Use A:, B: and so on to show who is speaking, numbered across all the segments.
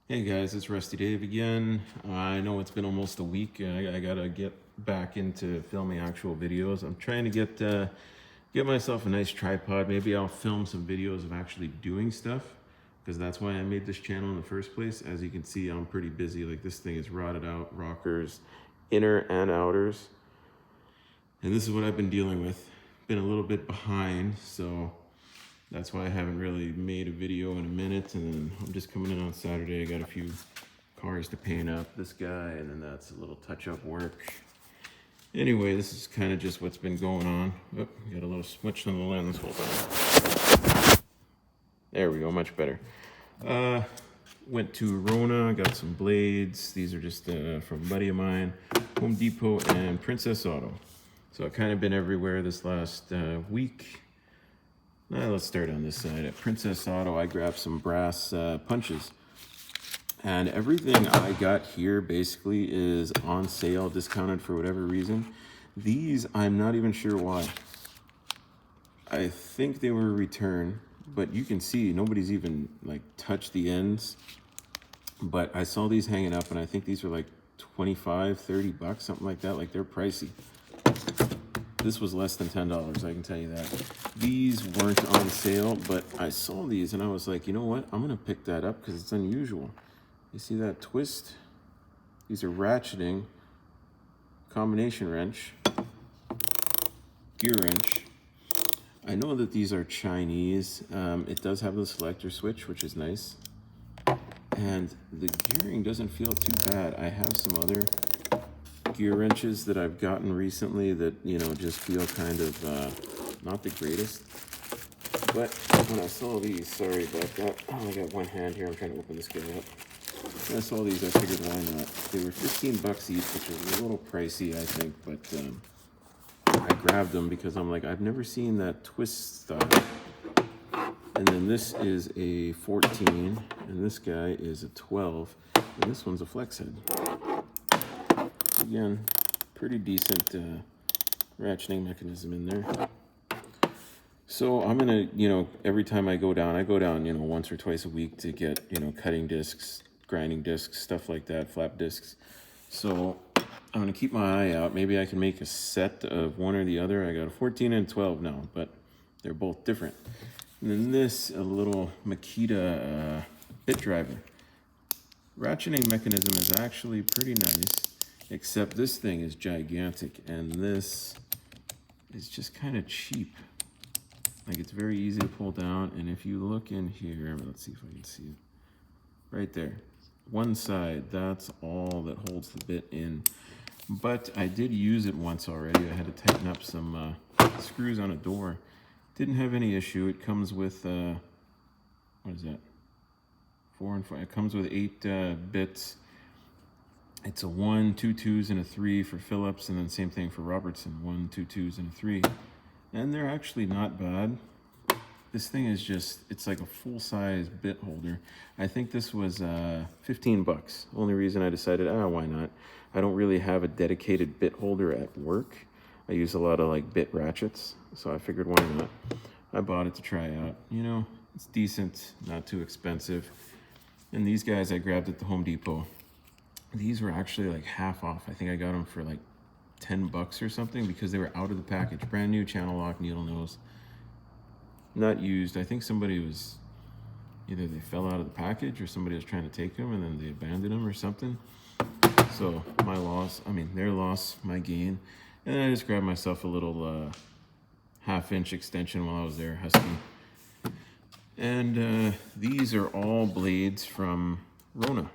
A: Hey guys, it's Rusty Dave again. I know it's been almost a week. I gotta get back into filming actual videos. I'm trying to get myself a nice tripod. Maybe I'll film some videos of actually doing stuff, because that's why I made this channel in the first place. As you can see, I'm pretty busy. Like, this thing is rotted out, rockers, inner and outers, and this is what I've been dealing with. Been a little bit behind, so that's why I haven't really made a video in a minute. And then I'm just coming in on Saturday. I got a few cars to paint up, this guy, and then that's a little touch-up work. Anyway, this is kind of just what's been going on. Oh, got a little switch on the lens. Hold on. There we go, much better. Went to Rona, got some blades. These are just from a buddy of mine, Home Depot and Princess Auto. So I've kind of been everywhere this last week. Let's start on this side. At Princess Auto, I grabbed some brass punches. And everything I got here basically is on sale, discounted for whatever reason. These, I'm not even sure why. I think they were a return, but you can see nobody's even like touched the ends. But I saw these hanging up and I think these were like 25, 30 bucks, something like that. Like, they're pricey. This was less than $10, I can tell you that. These weren't on sale, but I saw these and I was like, you know what? I'm gonna pick that up because it's unusual. You see that twist? These are ratcheting, combination wrench, gear wrench. I know that these are Chinese. It does have the selector switch, which is nice. And the gearing doesn't feel too bad. I have some other gear wrenches that I've gotten recently that, you know, just feel kind of not the greatest. But when I saw these, sorry about that. Oh, I got one hand here. I'm trying to open this guy up. When I saw these, I figured, why not? They were 15 bucks each, which is a little pricey, I think, but I grabbed them because I'm like, I've never seen that twist style. And then this is a 14, and this guy is a 12, and this one's a flex head. Again, pretty decent ratcheting mechanism in there. So I'm gonna, you know, every time I go down, you know, once or twice a week to get, you know, cutting discs, grinding discs, stuff like that, flap discs. So I'm gonna keep my eye out. Maybe I can make a set of one or the other. I got a 14 and 12 now, but they're both different. And then this, a little Makita bit driver. Ratcheting mechanism is actually pretty nice, except this thing is gigantic, and this is just kind of cheap. Like, it's very easy to pull down, and if you look in here, let's see if I can see it. Right there. One side, that's all that holds the bit in. But I did use it once already. I had to tighten up some screws on a door. Didn't have any issue. It comes with, what is that? 4 and 5. It comes with 8 bits. It's a 1, 2 2s, and a 3 for Phillips, and then same thing for Robertson. 1, 2 2s, and a 3. And they're actually not bad. This thing is just, it's like a full-size bit holder. I think this was 15 bucks. Only reason I decided, why not? I don't really have a dedicated bit holder at work. I use a lot of like bit ratchets, so I figured, why not? I bought it to try out. You know, it's decent, not too expensive. And these guys I grabbed at the Home Depot. These were actually like half off. I think I got them for like 10 bucks or something because they were out of the package. Brand new, channel lock, needle nose. Not used. I think somebody was, either they fell out of the package or somebody was trying to take them and then they abandoned them or something. So my loss, their loss, my gain. And then I just grabbed myself a little half-inch extension while I was there, Husky. And these are all blades from Rona.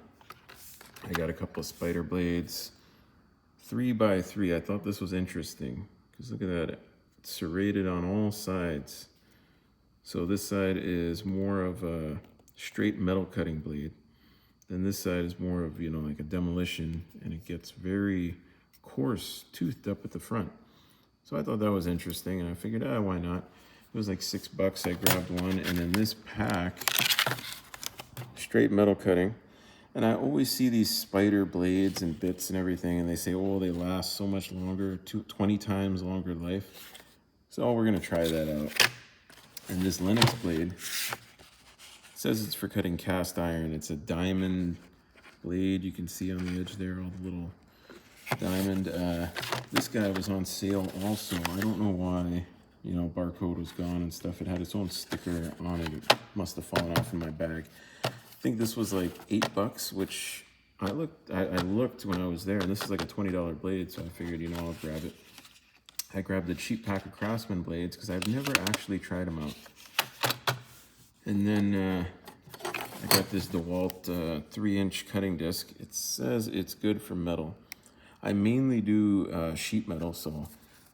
A: I got a couple of spider blades, 3x3. I thought this was interesting because look at that, it's serrated on all sides. So this side is more of a straight metal cutting blade. Then this side is more of, you know, like a demolition, and it gets very coarse toothed up at the front. So I thought that was interesting, and I figured, why not? It was like 6 bucks. I grabbed one, and then this pack, straight metal cutting. And I always see these spider blades and bits and everything, and they say, oh, they last so much longer, 20 times longer life. So we're gonna try that out. And this Lennox blade, says it's for cutting cast iron. It's a diamond blade. You can see on the edge there all the little diamond. This guy was on sale also. I don't know why, you know, barcode was gone and stuff. It had its own sticker on it. It must have fallen off in my bag. I think this was like $8, which I looked when I was there, and this is like a $20 blade, so I figured, you know, I'll grab it. I grabbed the cheap pack of Craftsman blades because I've never actually tried them out. And then I got this DeWalt 3-inch cutting disc. It says it's good for metal. I mainly do sheet metal, so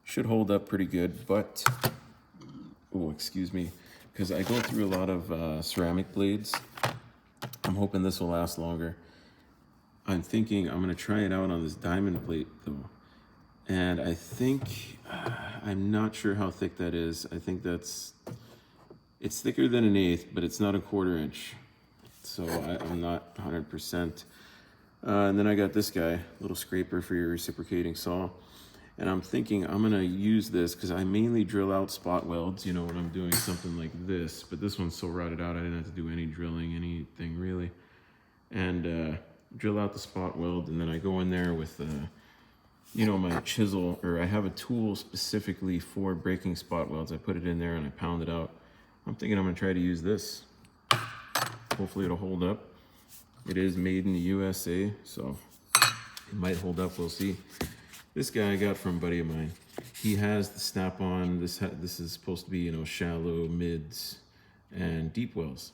A: should hold up pretty good, but, oh, excuse me, because I go through a lot of ceramic blades. I'm hoping this will last longer. I'm thinking I'm gonna try it out on this diamond plate though. And I think, I'm not sure how thick that is. I think it's thicker than an 1/8, but it's not a 1/4 inch. So I'm not 100%. And then I got this guy, little scraper for your reciprocating saw. And I'm thinking I'm gonna use this because I mainly drill out spot welds, you know, when I'm doing something like this. But this one's so rotted out, I didn't have to do any drilling, anything really. And drill out the spot weld, and then I go in there with you know, my chisel, or I have a tool specifically for breaking spot welds. I put it in there and I pound it out. I'm thinking I'm gonna try to use this. Hopefully it'll hold up. It is made in the USA, so it might hold up, we'll see. This guy I got from a buddy of mine. He has the snap-on. This is supposed to be, you know, shallow, mids, and deep wells.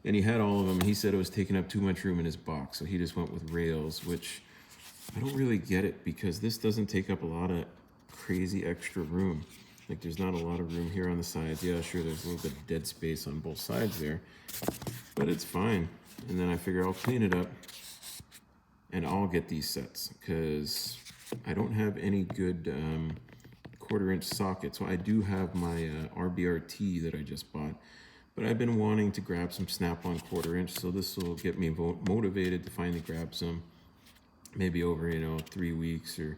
A: And he had all of them. He said it was taking up too much room in his box, so he just went with rails, which I don't really get it because this doesn't take up a lot of crazy extra room. Like, there's not a lot of room here on the sides. Yeah, sure, there's a little bit of dead space on both sides there, but it's fine. And then I figure I'll clean it up and I'll get these sets because I don't have any good 1/4 inch sockets. So I do have my RBRT that I just bought, but I've been wanting to grab some snap-on 1/4 inch, so this will get me motivated to finally grab some, maybe over, you know, 3 weeks, or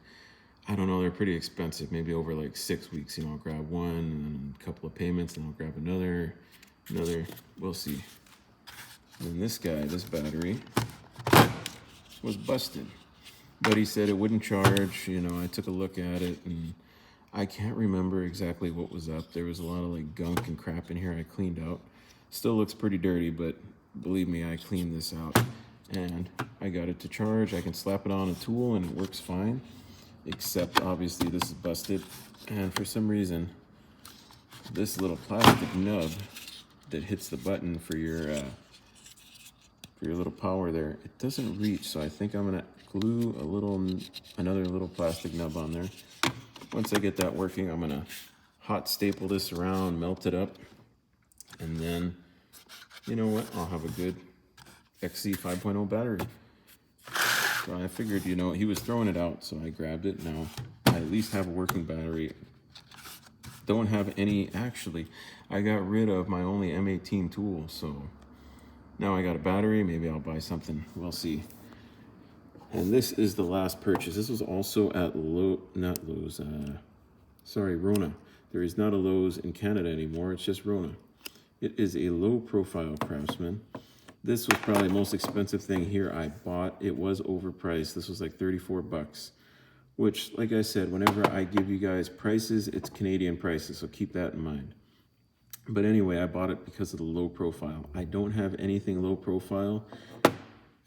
A: I don't know, they're pretty expensive, maybe over like 6 weeks, you know, I'll grab one and then a couple of payments, and I'll grab another, we'll see. And this guy, this battery, was busted, but he said it wouldn't charge. You know, I took a look at it and I can't remember exactly what was up. There was a lot of like gunk and crap in here I cleaned out. Still looks pretty dirty, but believe me, I cleaned this out and I got it to charge. I can slap it on a tool and it works fine, except obviously this is busted. And for some reason, this little plastic nub that hits the button for your little power there, it doesn't reach. So I think I'm gonna glue another little plastic nub on there. Once I get that working, I'm gonna hot staple this around, melt it up, and then, you know what, I'll have a good XC 5.0 battery. So I figured, you know, he was throwing it out, so I grabbed it. Now I at least have a working battery. Don't have any, actually, I got rid of my only M18 tool, so now I got a battery. Maybe I'll buy something, we'll see. And this is the last purchase. This was also at Rona. There is not a Lowe's in Canada anymore, it's just Rona. It is a low profile Craftsman. This was probably the most expensive thing here I bought. It was overpriced. This was like 34 bucks, which, like I said, whenever I give you guys prices, it's Canadian prices, so keep that in mind. But anyway, I bought it because of the low profile. I don't have anything low profile.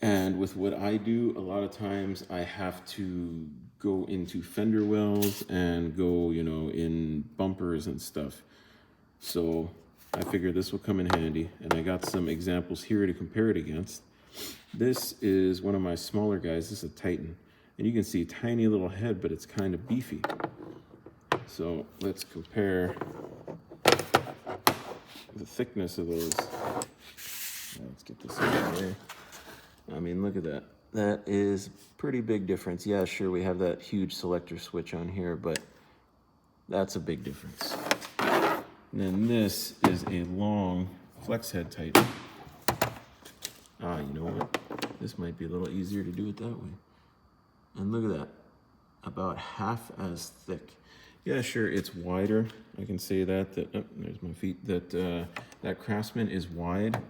A: And with what I do, a lot of times I have to go into fender wells and go, you know, in bumpers and stuff. So I figured this will come in handy, and I got some examples here to compare it against. This is one of my smaller guys. This is a Titan, and you can see a tiny little head, but it's kind of beefy. So let's compare the thickness of those. Let's get this out of the way. I mean, look at that. That is pretty big difference. Yeah, sure, we have that huge selector switch on here, but that's a big difference. And then this is a long flex head Titan. You know what? This might be a little easier to do it that way. And look at that, about half as thick. Yeah, sure, it's wider. I can say that, oh, there's my feet, that Craftsman is wide,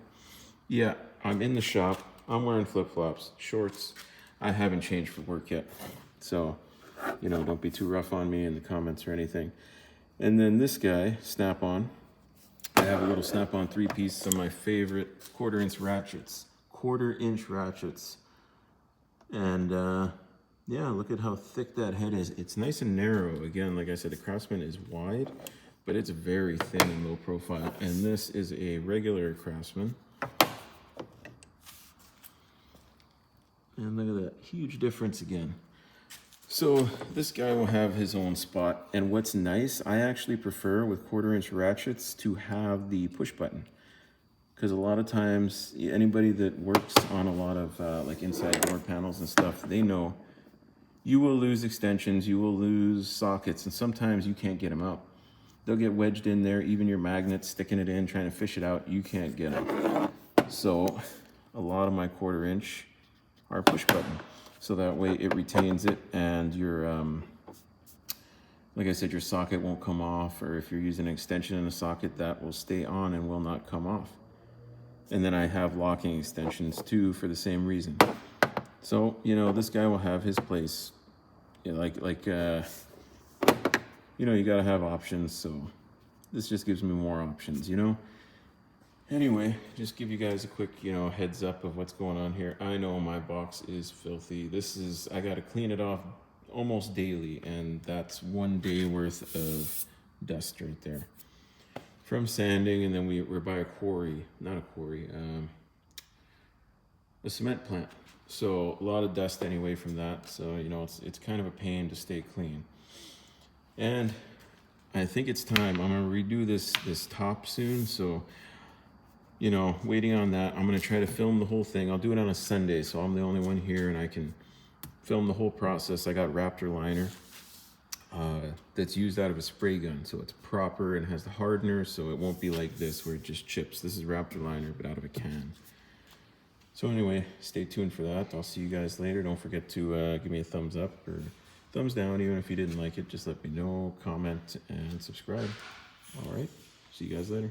A: Yeah, I'm in the shop. I'm wearing flip-flops, shorts. I haven't changed for work yet. So, don't be too rough on me in the comments or anything. And then this guy, Snap-on. I have a little Snap-on 3-piece, some of my favorite quarter-inch ratchets. Quarter-inch ratchets. And yeah, look at how thick that head is. It's nice and narrow. Again, like I said, the Craftsman is wide, but it's very thin and low profile. And this is a regular Craftsman. And look at that huge difference again. So this guy will have his own spot. And what's nice, I actually prefer with quarter-inch ratchets to have the push button. Because a lot of times, anybody that works on a lot of like inside door panels and stuff, they know you will lose extensions, you will lose sockets, and sometimes you can't get them out. They'll get wedged in there, even your magnets, sticking it in, trying to fish it out, you can't get them. So a lot of my quarter-inch are push button. So that way it retains it, and your, like I said, your socket won't come off, or if you're using an extension in a socket, that will stay on and will not come off. And then I have locking extensions too for the same reason. So, this guy will have his place. You gotta have options, so this just gives me more options, Anyway, just give you guys a quick, heads up of what's going on here. I know my box is filthy. I gotta clean it off almost daily, and that's 1 day worth of dust right there. From sanding, and then we're by a quarry, not a quarry, a cement plant. So a lot of dust anyway from that. So, it's kind of a pain to stay clean. And I think it's time. I'm gonna redo this top soon. So, waiting on that. I'm gonna try to film the whole thing. I'll do it on a Sunday, so I'm the only one here and I can film the whole process. I got Raptor liner that's used out of a spray gun, so it's proper and has the hardener, so it won't be like this where it just chips. This is Raptor liner, but out of a can. So anyway, stay tuned for that. I'll see you guys later. Don't forget to give me a thumbs up or thumbs down. Even if you didn't like it, just let me know, comment, and subscribe. All right, see you guys later.